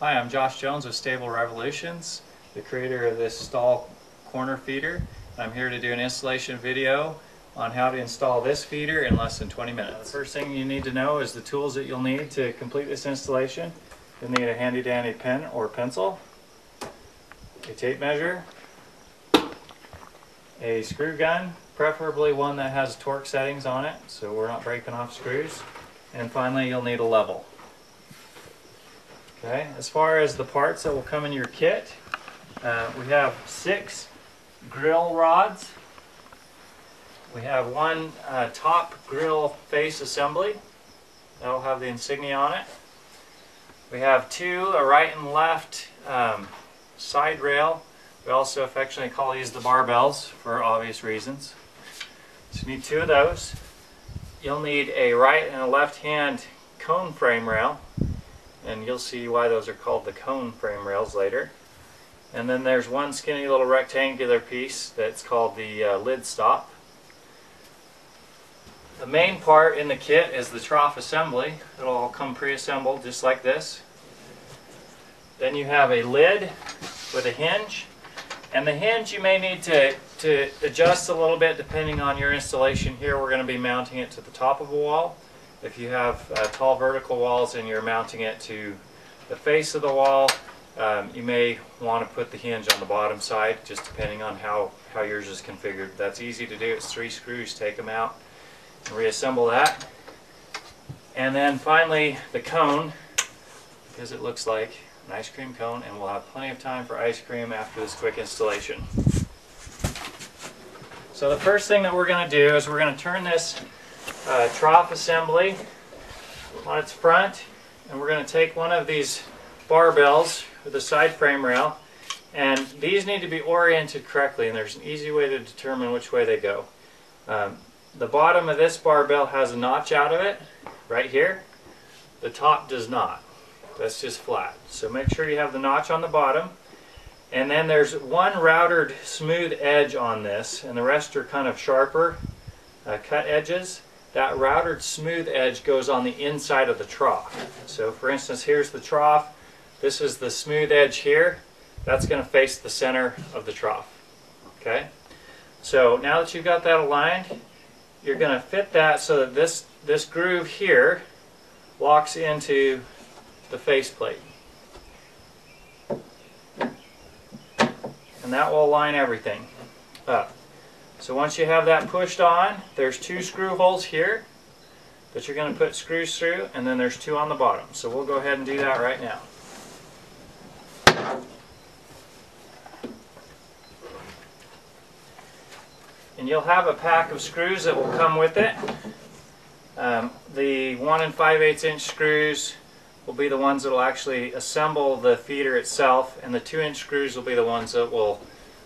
Hi, I'm Josh Jones with Stable Revolutions, the creator of this stall corner feeder. I'm here to do an installation video on how to install this feeder in less than 20 minutes. The first thing you need to know is the tools that you'll need to complete this installation. You'll need a handy dandy pen or pencil, a tape measure, a screw gun, preferably one that has torque settings on it so we're not breaking off screws, and finally you'll need a level. Okay, as far as the parts that will come in your kit, we have 6 grill rods. We have one top grill face assembly that will have the insignia on it. We have 2, a right and left side rail. We also affectionately call these the barbells for obvious reasons. So you need 2 of those. You'll need a right and a left hand cone frame rail, and you'll see why those are called the cone frame rails later. And then there's one skinny little rectangular piece that's called the lid stop. The main part in the kit is the trough assembly. It'll all come pre-assembled just like this. Then you have a lid with a hinge, and the hinge you may need to adjust a little bit depending on your installation. Here we're going to be mounting it to the top of a wall. If you have tall vertical walls and you're mounting it to the face of the wall, you may want to put the hinge on the bottom side, just depending on how yours is configured. That's easy to do. It's 3 screws. Take them out and reassemble that. And then finally the cone, because it looks like an ice cream cone, and we'll have plenty of time for ice cream after this quick installation. So the first thing that we're going to do is we're going to turn this trough assembly on its front, and we're going to take one of these barbells with a side frame rail, and these need to be oriented correctly, and there's an easy way to determine which way they go. The bottom of this barbell has a notch out of it right here. The top does not. That's just flat. So make sure you have the notch on the bottom. And then there's one routered smooth edge on this, and the rest are kind of sharper cut edges. That routered smooth edge goes on the inside of the trough. So for instance, here's the trough. This is the smooth edge here. That's going to face the center of the trough. Okay? So now that you've got that aligned, you're going to fit that so that this groove here locks into the faceplate. And that will align everything up. So once you have that pushed on, there's 2 screw holes here that you're going to put screws through, and then there's 2 on the bottom. So we'll go ahead and do that right now. And you'll have a pack of screws that will come with it. The 1 5/8 inch screws will be the ones that will actually assemble the feeder itself, and the 2 inch screws will be the ones that will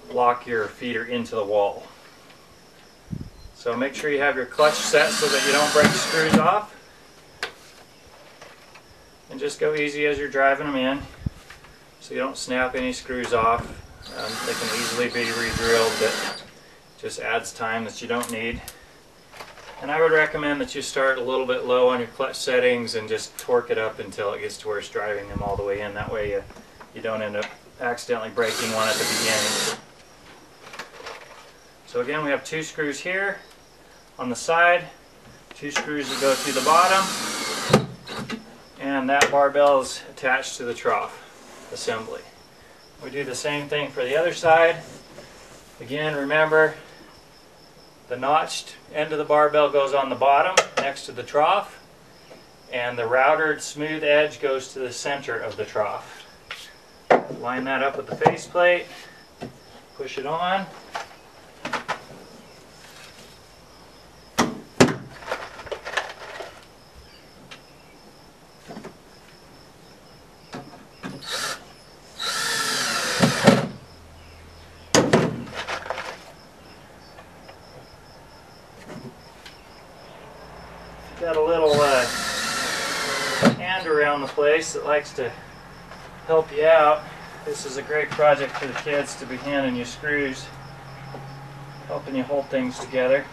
lock your feeder into the wall. So make sure you have your clutch set so that you don't break screws off. And just go easy as you're driving them in so you don't snap any screws off. They can easily be re-drilled, but just adds time that you don't need. And I would recommend that you start a little bit low on your clutch settings and just torque it up until it gets to where it's driving them all the way in. That way you don't end up accidentally breaking one at the beginning. So again, we have 2 screws here on the side, 2 screws that go through the bottom, and that barbell is attached to the trough assembly. We do the same thing for the other side. Again, remember, the notched end of the barbell goes on the bottom next to the trough, and the routered smooth edge goes to the center of the trough. Line that up with the faceplate, push it on. Got a little hand around the place that likes to help you out. This is a great project for the kids to be handing you screws, helping you hold things together.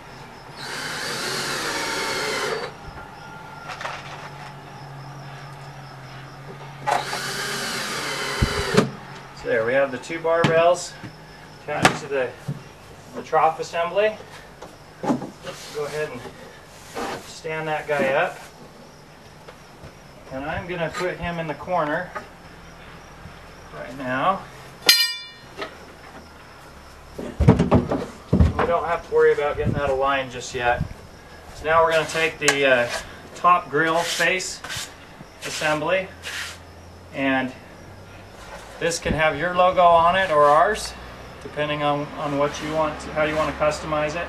there we have the two barbells attached to the trough assembly. Let's go ahead and stand that guy up. And I'm going to put him in the corner right now. We don't have to worry about getting that aligned just yet. So now we're going to take the top grill face assembly, and this can have your logo on it or ours, depending on what you want, how you want to customize it.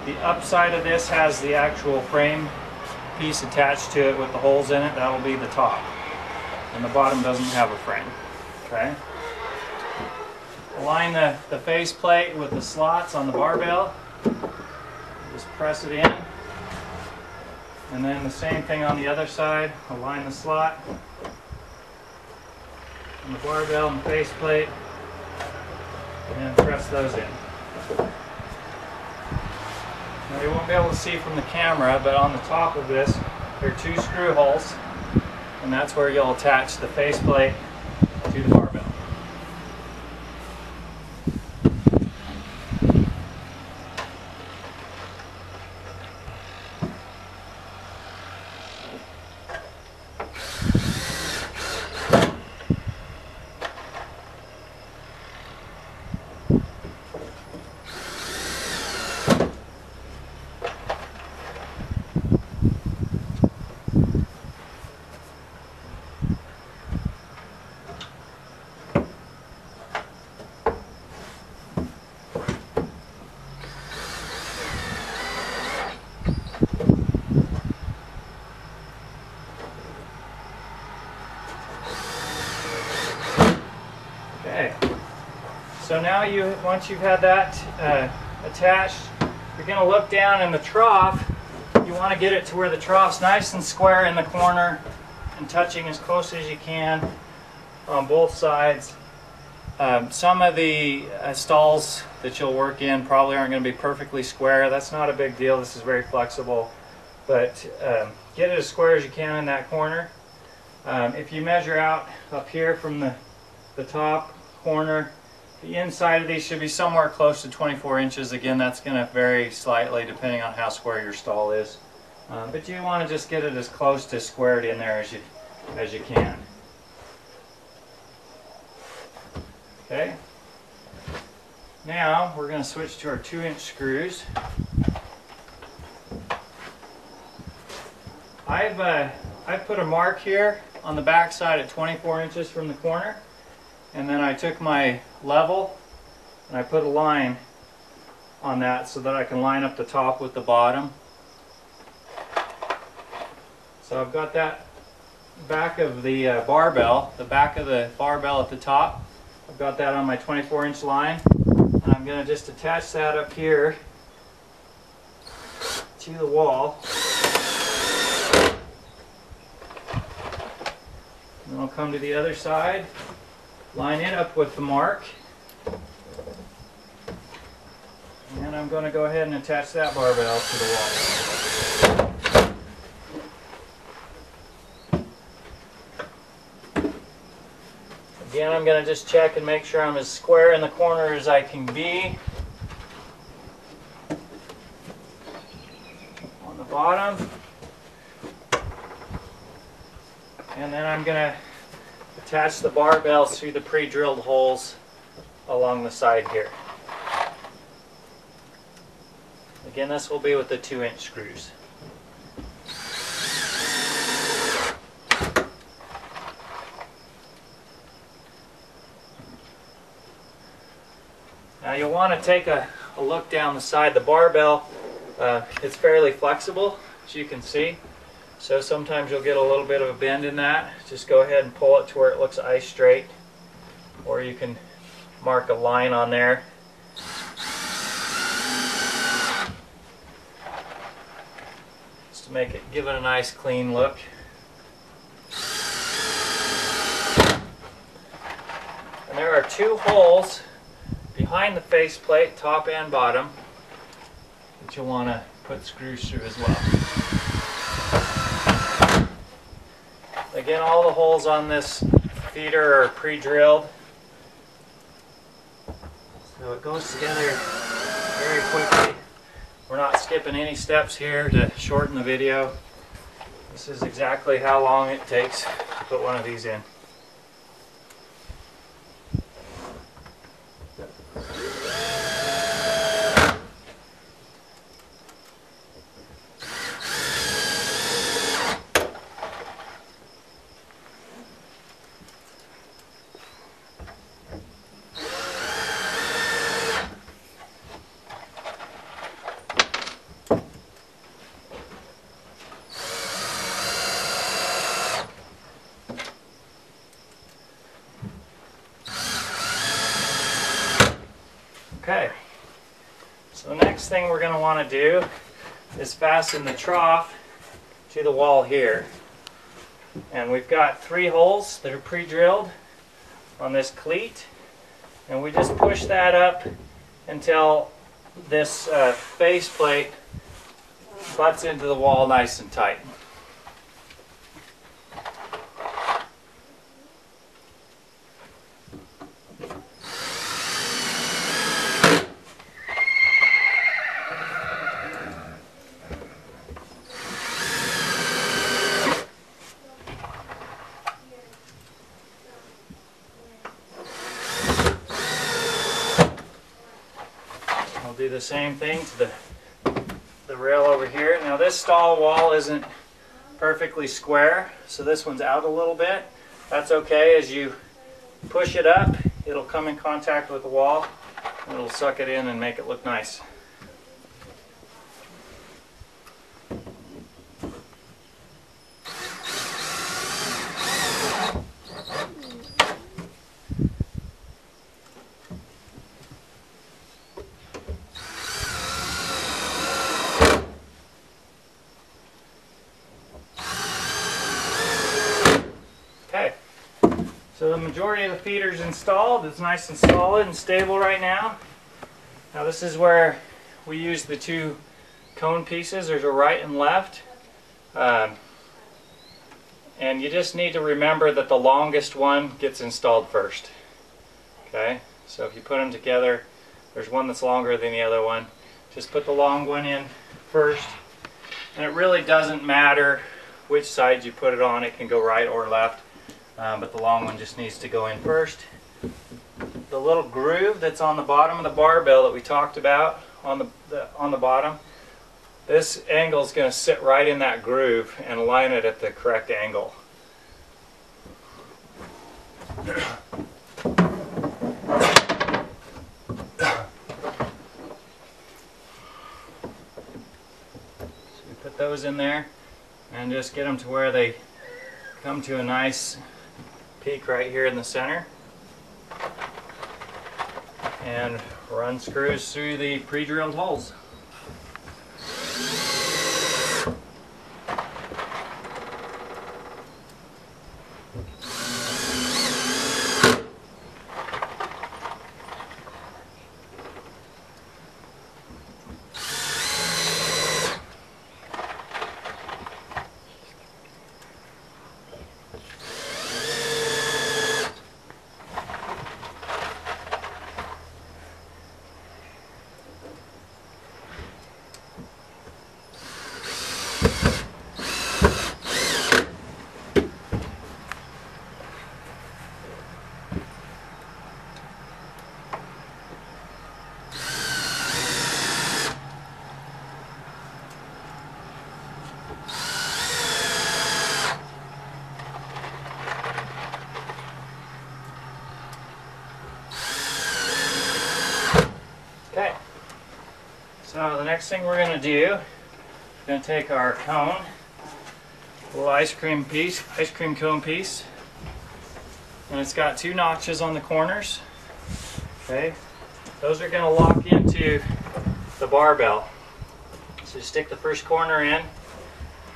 The upside of this has the actual frame piece attached to it with the holes in it. That will be the top, and the bottom doesn't have a frame. Okay. Align the face plate with the slots on the barbell. Just press it in. And then the same thing on the other side. Align the slot on the barbell and the face plate. And press those in. Now you won't be able to see from the camera, but on the top of this there are two screw holes. And that's where you'll attach the face plate to the barbell. So now once you've had that attached, you're going to look down in the trough. You want to get it to where the trough's nice and square in the corner and touching as close as you can on both sides. Some of the stalls that you'll work in probably aren't going to be perfectly square. That's not a big deal. This is very flexible. But get it as square as you can in that corner. If you measure out up here from the top corner, the inside of these should be somewhere close to 24 inches. Again, that's going to vary slightly depending on how square your stall is. But you want to just get it as close to squared in there as you can. Okay. Now we're going to switch to our 2-inch screws. I've put a mark here on the back side at 24 inches from the corner. And then I took my level and I put a line on that so that I can line up the top with the bottom. So I've got that back of the barbell, the back of the barbell at the top. I've got that on my 24-inch line. And I'm going to just attach that up here to the wall. And I'll come to the other side. Line it up with the mark, and I'm going to go ahead and attach that barbell to the wall. Again, I'm going to just check and make sure I'm as square in the corner as I can be. On the bottom. And then I'm going to attach the barbells through the pre-drilled holes along the side here. Again, this will be with the 2-inch screws. Now you'll want to take a look down the side. The barbell, it's fairly flexible, as you can see. So sometimes you'll get a little bit of a bend in that. Just go ahead and pull it to where it looks eye straight. Or you can mark a line on there. Just to make it, give it a nice clean look. And there are two holes behind the faceplate, top and bottom, that you'll want to put screws through as well. Again, all the holes on this feeder are pre-drilled. So it goes together very quickly. We're not skipping any steps here to shorten the video. This is exactly how long it takes to put one of these in. Okay, so the next thing we're going to want to do is fasten the trough to the wall here. And we've got 3 holes that are pre-drilled on this cleat, and we just push that up until this faceplate butts into the wall nice and tight. Do the same thing to the rail over here. Now this stall wall isn't perfectly square, so this one's out a little bit. That's okay. As you push it up, it'll come in contact with the wall and it'll suck it in and make it look nice. So the majority of the feeder's installed. It's nice and solid and stable right now. Now this is where we use the 2 cone pieces. There's a right and left. And you just need to remember that the longest one gets installed first. Okay, so if you put them together, there's one that's longer than the other one. Just put the long one in first. And it really doesn't matter which side you put it on. It can go right or left. But the long one just needs to go in first. The little groove that's on the bottom of the barbell that we talked about on the bottom, this angle is going to sit right in that groove and align it at the correct angle. So we put those in there and just get them to where they come to a nice peak right here in the center, and run screws through the pre-drilled holes. Okay, so the next thing we're going to do, we're going to take our cone, a little ice cream cone piece, and it's got 2 notches on the corners. Okay, those are going to lock into the barbell. So you stick the first corner in,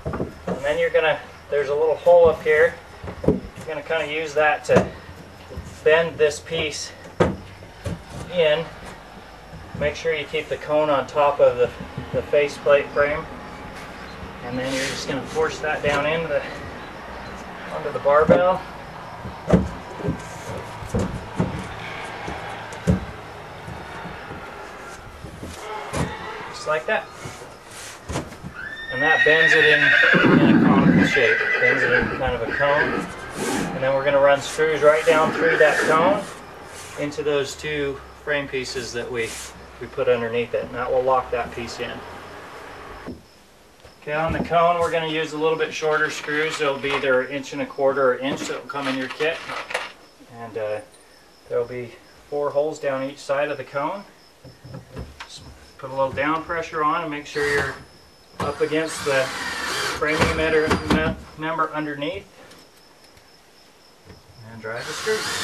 and then you're going to, there's a little hole up here, you're going to kind of use that to bend this piece in. Make sure you keep the cone on top of the faceplate frame, and then you're just going to force that down into onto the barbell. just like that. And that bends it in a conical shape, bends it in kind of a cone. And then we're going to run screws right down through that cone into those two frame pieces that we put underneath it, and that will lock that piece in. Okay, on the cone we're going to use a little bit shorter screws. They'll be either 1.25 inches or inch that will come in your kit. And there'll be 4 holes down each side of the cone. Just put a little down pressure on and make sure you're up against the framing member underneath. And drive the screws.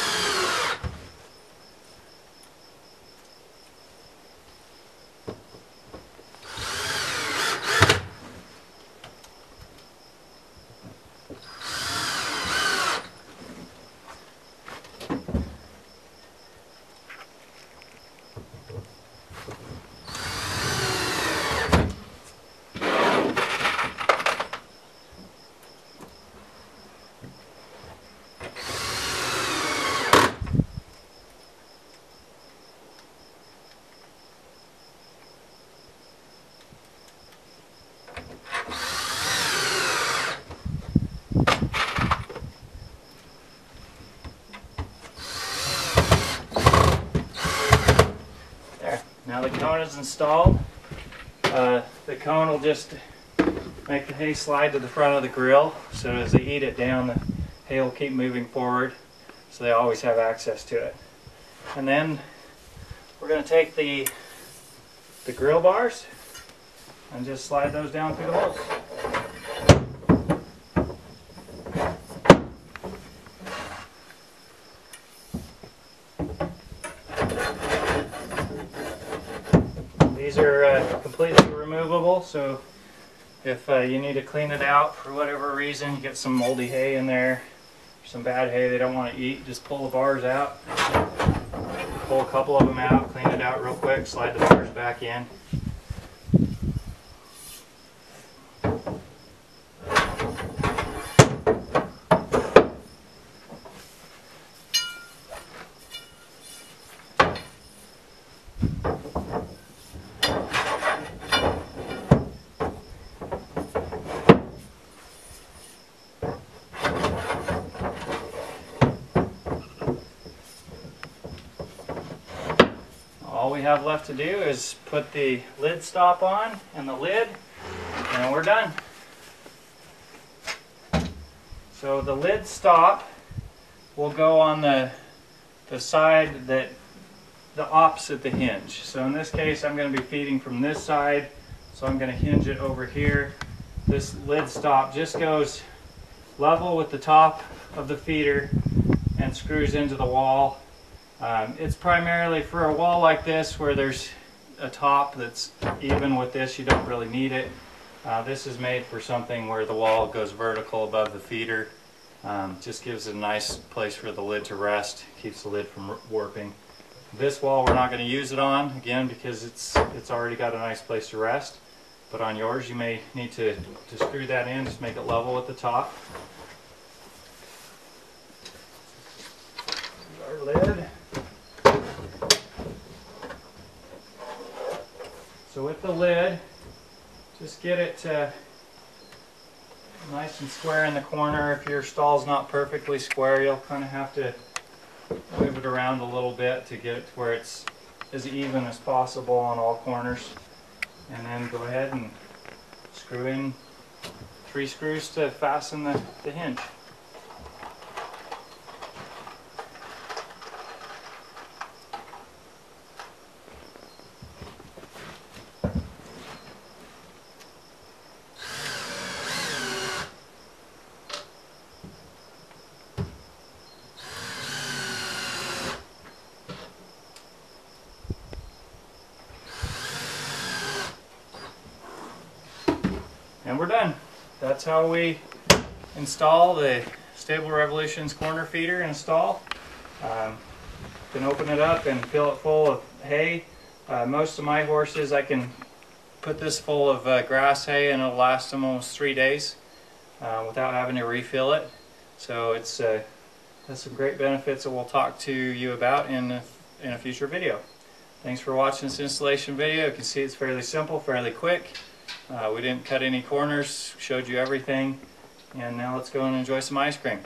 Now the cone is installed. The cone will just make the hay slide to the front of the grill, so as they eat it down, the hay will keep moving forward, so they always have access to it. And then we're going to take the grill bars and just slide those down through the holes. These are completely removable, so if you need to clean it out for whatever reason, you get some moldy hay in there, some bad hay they don't want to eat, just pull the bars out, pull a couple of them out, clean it out real quick, slide the bars back in. All we have left to do is put the lid stop on and the lid, and we're done. So the lid stop will go on the side that the opposite the hinge. So in this case I'm going to be feeding from this side, so I'm going to hinge it over here. This lid stop just goes level with the top of the feeder and screws into the wall. It's primarily for a wall like this where there's a top that's even with this, you don't really need it. This is made for something where the wall goes vertical above the feeder. Just gives it a nice place for the lid to rest, keeps the lid from warping. This wall we're not going to use it on, again, because it's already got a nice place to rest. But on yours you may need to screw that in, just make it level at the top. Our lid. So with the lid, just get it nice and square in the corner. If your stall's not perfectly square, you'll kind of have to move it around a little bit to get it to where it's as even as possible on all corners. And then go ahead and screw in 3 screws to fasten the hinge. And we're done. That's how we install the Stable Revolutions corner feeder in a stall. You can open it up and fill it full of hay. Most of my horses, I can put this full of grass hay and it'll last them almost 3 days without having to refill it. So it's has some great benefits that we'll talk to you about in a future video. Thanks for watching this installation video. You can see it's fairly simple, fairly quick. We didn't cut any corners, showed you everything. And now let's go and enjoy some ice cream.